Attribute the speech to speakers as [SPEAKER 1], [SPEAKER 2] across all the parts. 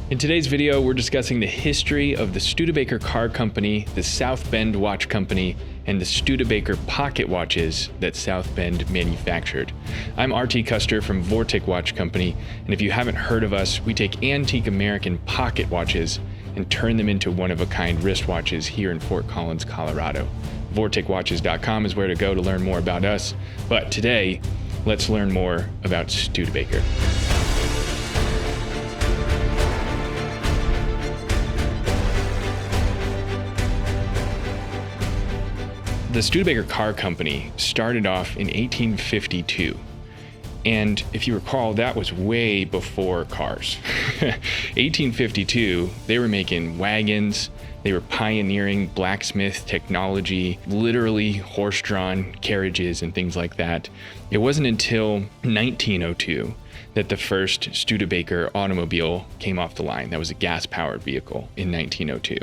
[SPEAKER 1] In today's video, we're discussing the history of the Studebaker Car Company, the South Bend Watch Company, and the Studebaker pocket watches that South Bend manufactured. I'm RT Custer from Vortic Watch Company, and if you haven't heard of us, we take antique American pocket watches and turn them into one-of-a-kind wristwatches here in Fort Collins, Colorado. VorticWatches.com is where to go to learn more about us, but today, let's learn more about Studebaker. The Studebaker Car Company started off in 1852. And if you recall, that was way before cars. 1852, they were making wagons, they were pioneering blacksmith technology, literally horse-drawn carriages and things like that. It wasn't until 1902 that the first Studebaker automobile came off the line. That was a gas-powered vehicle in 1902.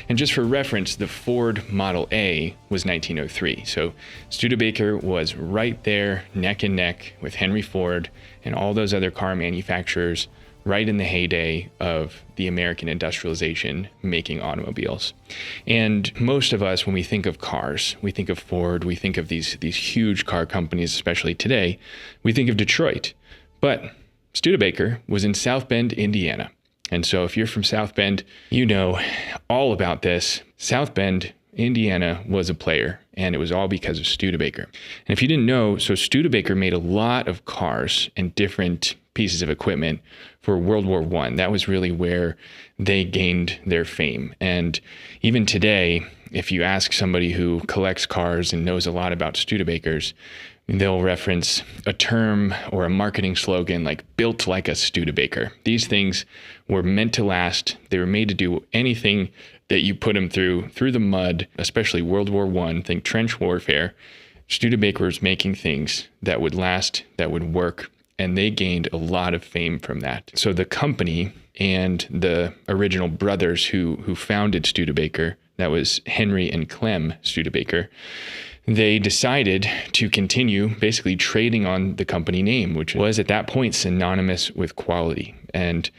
[SPEAKER 1] And just for reference, the Ford Model A was 1903. So Studebaker was right there, neck and neck with Henry Ford and all those other car manufacturers right in the heyday of the American industrialization making automobiles. And most of us, when we think of cars, we think of Ford, we think of these huge car companies, especially today, we think of Detroit. But Studebaker was in South Bend, Indiana. And so if you're from South Bend, you know all about this. South Bend, Indiana was a player, and it was all because of Studebaker. And if you didn't know, so Studebaker made a lot of cars and different pieces of equipment for World War I. That was really where they gained their fame. And even today, if you ask somebody who collects cars and knows a lot about Studebakers, they'll reference a term or a marketing slogan like built like a Studebaker. These things were meant to last. They were made to do anything that you put them through the mud, especially World War I, think trench warfare. Studebaker was making things that would last, that would work, and they gained a lot of fame from that. So the company and the original brothers who founded Studebaker, that was Henry and Clem Studebaker, they decided to continue basically trading on the company name, which was at that point synonymous with quality. And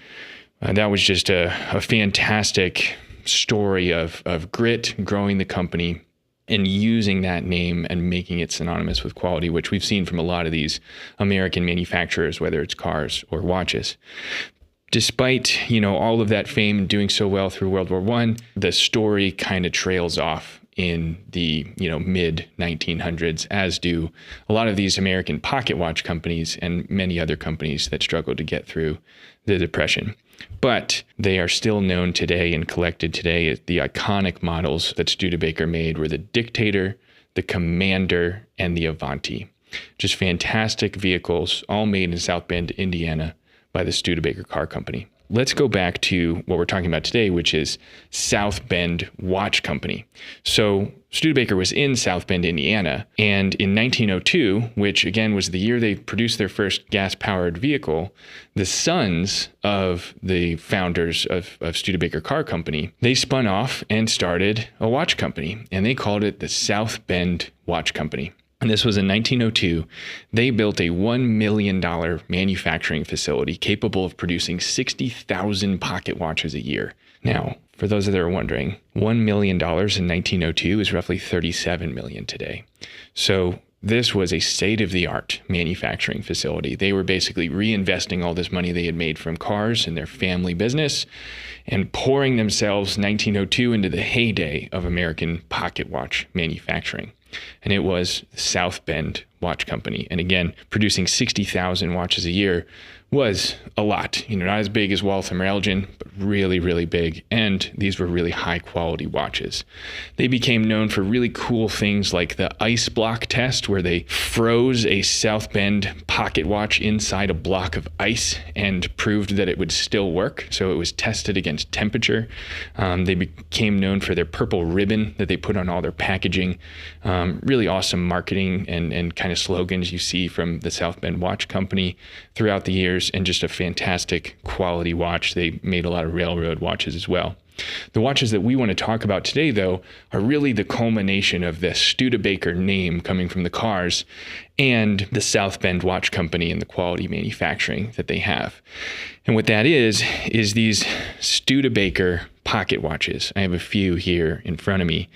[SPEAKER 1] that was just a fantastic story of grit, growing the company and using that name and making it synonymous with quality, which we've seen from a lot of these American manufacturers, whether it's cars or watches. Despite, all of that fame and doing so well through World War I, the story kind of trails off in the mid 1900s, as do a lot of these American pocket watch companies and many other companies that struggled to get through the Depression. But they are still known today and collected today as the iconic models that Studebaker made were the Dictator, the Commander, and the Avanti. Just fantastic vehicles, all made in South Bend, Indiana by the Studebaker Car Company. Let's go back to what we're talking about today, which is South Bend Watch Company. So Studebaker was in South Bend, Indiana, and in 1902, which again was the year they produced their first gas-powered vehicle, the sons of the founders of Studebaker Car Company, they spun off and started a watch company, and they called it the South Bend Watch Company. And this was in 1902. They built a $1 million manufacturing facility capable of producing 60,000 pocket watches a year. Now, for those that are wondering, $1 million in 1902 is roughly $37 million today. So this was a state-of-the-art manufacturing facility. They were basically reinvesting all this money they had made from cars and their family business and pouring themselves 1902 into the heyday of American pocket watch manufacturing. And it was South Bend Watch Company. And again, producing 60,000 watches a year was a lot. Not as big as Waltham or Elgin, but really, really big. And these were really high quality watches. They became known for really cool things like the ice block test, where they froze a South Bend pocket watch inside a block of ice and proved that it would still work. So it was tested against temperature. They became known for their purple ribbon that they put on all their packaging. Really awesome marketing and kind of slogans you see from the South Bend Watch Company throughout the years, and just a fantastic quality watch. They made a lot of railroad watches as well. The watches that we want to talk about today, though, are really the culmination of the Studebaker name coming from the cars and the South Bend Watch Company and the quality manufacturing that they have. And what that is these Studebaker pocket watches. I have a few here in front of me,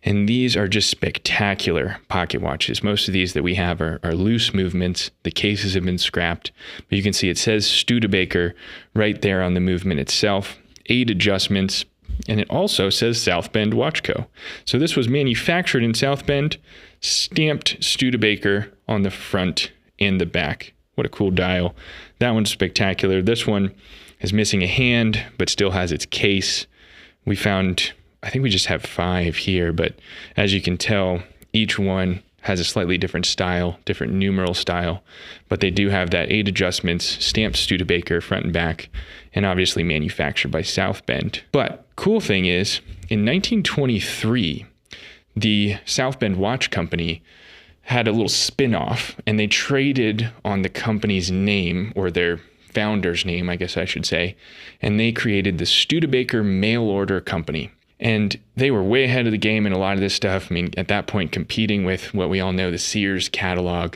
[SPEAKER 1] and these are just spectacular pocket watches. Most of these that we have are loose movements. The cases have been scrapped, but you can see it says Studebaker right there on the movement itself. 8 adjustments, and it also says South Bend Watch Co. So this was manufactured in South Bend, stamped Studebaker on the front and the back. What a cool dial. That one's spectacular. This one is missing a hand, but still has its case. We found, I think we just have 5 here, but as you can tell, each one has a slightly different style, different numeral style, but they do have that 8 adjustments, stamped Studebaker front and back, and obviously manufactured by South Bend. But cool thing is, in 1923, the South Bend Watch Company had a little spin-off, and they traded on the company's name, or their founder's name, I guess I should say, and they created the Studebaker Mail Order Company. And they were way ahead of the game in a lot of this stuff. I mean, at that point, competing with what we all know, the Sears catalog.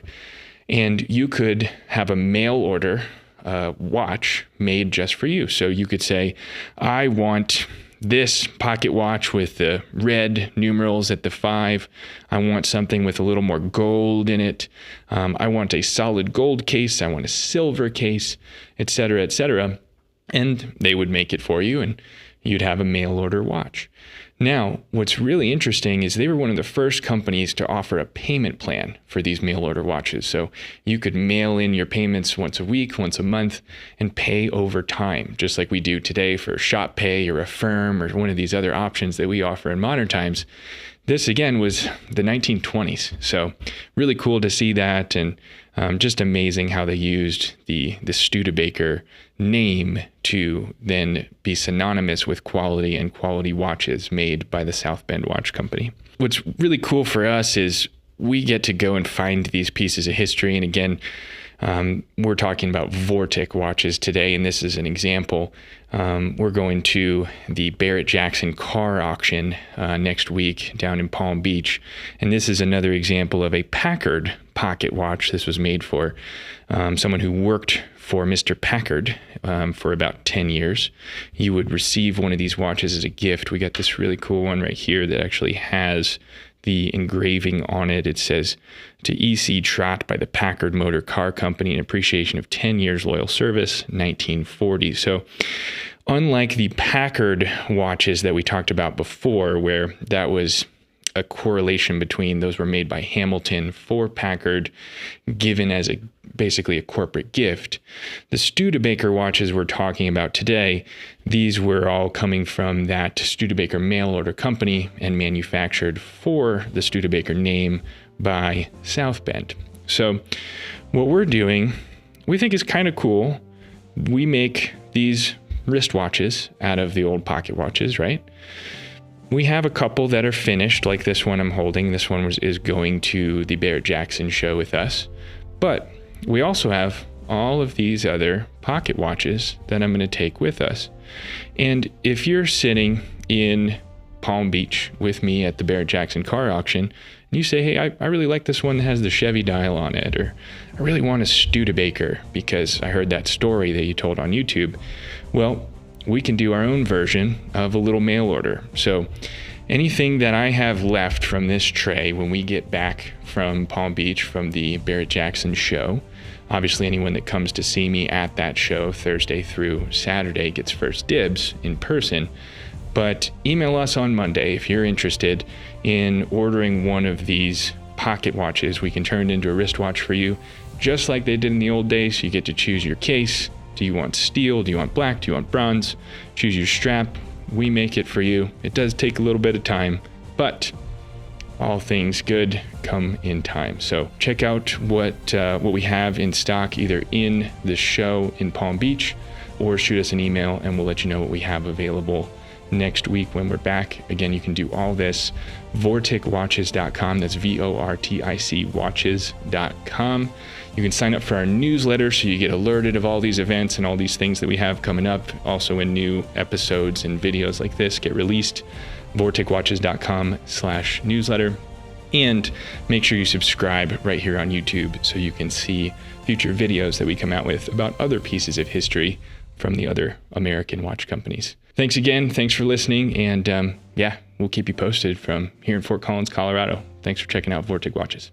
[SPEAKER 1] And you could have a mail order watch made just for you. So you could say, I want this pocket watch with the red numerals at the 5. I want something with a little more gold in it. I want a solid gold case. I want a silver case, etc., etc. And they would make it for you, and you'd have a mail order watch. Now, what's really interesting is they were one of the first companies to offer a payment plan for these mail order watches. So you could mail in your payments once a week, once a month, and pay over time, just like we do today for Shop Pay or Affirm or one of these other options that we offer in modern times. This, again, was the 1920s. So really cool to see that, and just amazing how they used the Studebaker name to then be synonymous with quality and quality watches made by the South Bend Watch Company. What's really cool for us is we get to go and find these pieces of history. And again, we're talking about Vortic watches today, and this is an example. We're going to the Barrett-Jackson car auction next week down in Palm Beach, and this is another example of a Packard pocket watch. This was made for someone who worked for Mr. Packard for about 10 years. You would receive one of these watches as a gift. We got this really cool one right here that actually has the engraving on it. It says, to E.C. Trott by the Packard Motor Car Company in appreciation of 10 years loyal service, 1940. So unlike the Packard watches that we talked about before, where that was a correlation between those were made by Hamilton for Packard, given as basically a corporate gift. The Studebaker watches we're talking about today, these were all coming from that Studebaker mail order company and manufactured for the Studebaker name by South Bend. So what we're doing, we think is kind of cool. We make these wristwatches out of the old pocket watches, right? We have a couple that are finished, like this one I'm holding. This one is going to the Barrett-Jackson show with us. But we also have all of these other pocket watches that I'm going to take with us. And if you're sitting in Palm Beach with me at the Barrett-Jackson car auction, and you say, hey, I really like this one that has the Chevy dial on it, or I really want a Studebaker because I heard that story that you told on YouTube. Well, we can do our own version of a little mail order. So anything that I have left from this tray when we get back from Palm Beach from the Barrett-Jackson show, obviously anyone that comes to see me at that show Thursday through Saturday gets first dibs in person. But email us on Monday if you're interested in ordering one of these pocket watches. We can turn it into a wristwatch for you, just like they did in the old days. You get to choose your case. Do you want steel? Do you want black? Do you want bronze? Choose your strap. We make it for you. It does take a little bit of time, but all things good come in time. So check out what we have in stock, either in the show in Palm Beach, or shoot us an email and we'll let you know what we have available next week when we're back. Again, you can do all this vorticwatches.com. That's VORTIC watches.com. You You can sign up for our newsletter so you get alerted of all these events and all these things that we have coming up. Also, when new episodes and videos like this get released, vorticwatches.com/newsletter. And make sure you subscribe right here on YouTube so you can see future videos that we come out with about other pieces of history from the other American watch companies. Thanks again. Thanks for listening. And we'll keep you posted from here in Fort Collins, Colorado. Thanks for checking out Vortic Watches.